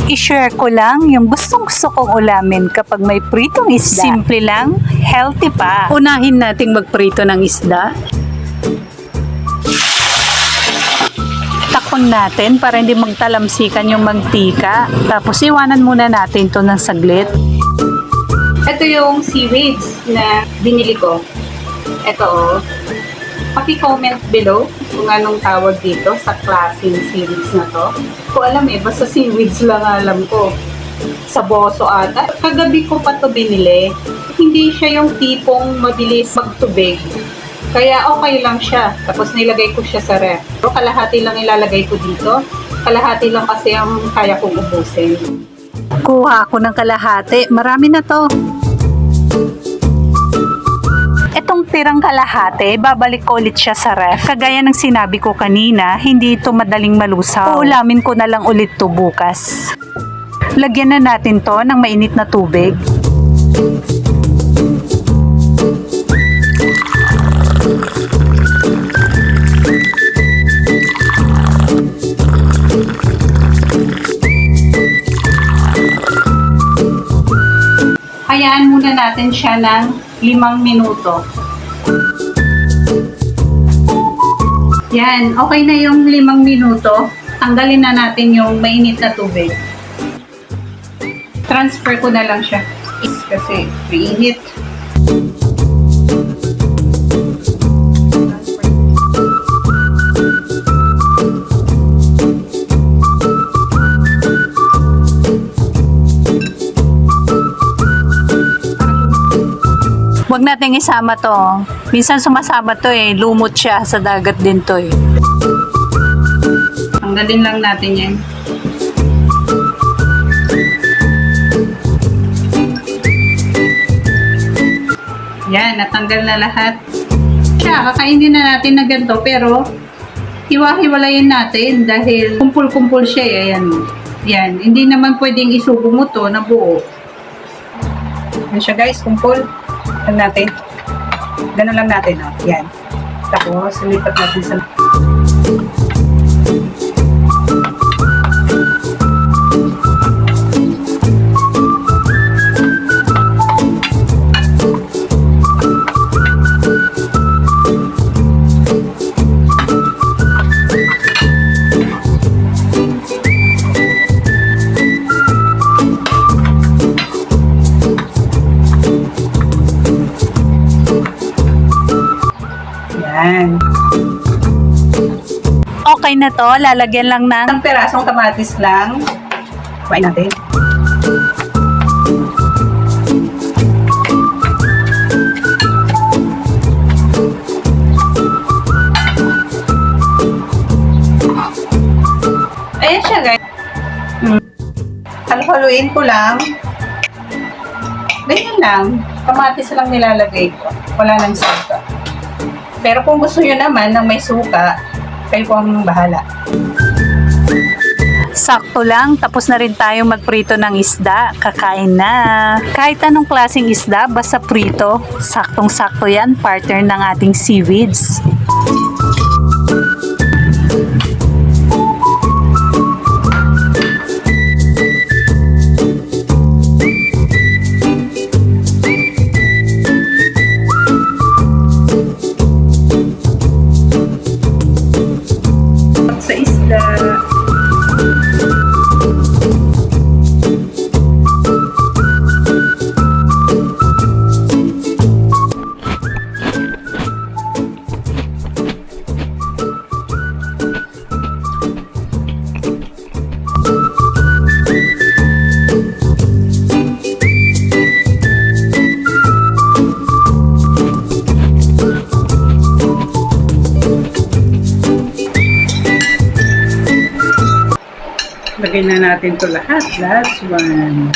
I-share ko lang yung gustong-gusto kong ulamin kapag may pritong isda. Simple lang, healthy pa. Unahin nating magprito ng isda. Takpan natin para hindi magtalamsikan yung mantika. Tapos iwanan muna natin to ng saglit. Ito yung seaweeds na binili ko. Ito paki-comment below kung anong tawag dito sa klaseng seaweeds na to. Ko alam basta seaweeds lang alam ko. Sa boso ata. Kagabi ko pa to binili. Hindi siya yung tipong mabilis magtubig. Kaya okay lang siya. Tapos nilagay ko siya sa ref. Pero kalahati lang ilalagay ko dito. Kalahati lang kasi ang kaya kong ubusin. Kuha ako ng kalahati. Marami na to. Itong tirang kalahati, babalik ko ulit siya sa ref. Kagaya ng sinabi ko kanina, hindi ito madaling malusaw. Uulamin ko na lang ulit to bukas. Lagyan na natin to ng mainit na tubig. Hayaan muna natin siya ng 5 minuto. Yan, okay na yung 5 minuto. Tanggalin na natin yung mainit na tubig. Transfer ko na lang siya. Kasi mainit. Huwag nating isama to. Minsan sumasama to lumot siya sa dagat din to Tanggalin lang natin yan. Yan, natanggal na lahat. Siya, kakainin na natin na ganito pero hiwa-hiwalayin natin dahil kumpul-kumpul siya. Ayan. Yan, hindi naman pwedeng isubo mo to na buo. Yan siya guys, kumpul. Lang natin. Ganun lang natin, Yan. Tapos, lipat natin sa... Yan. Okay na to, lalagyan lang ng Isang perasong kamatis lang. Kuhain natin. Ayan siya guys. Haluin ko lang. Ganyan lang. Kamatis lang nilalagay ko. Wala nang suka. Pero kung gusto nyo naman ng may suka, kayo po ang bahala. sakto lang, tapos na rin tayo magprito ng isda. Kakain na. Kahit anong klaseng isda, basta prito, saktong-sakto yan, partner ng ating seaweeds. Sa isda. Lagay na natin to lahat. Last one.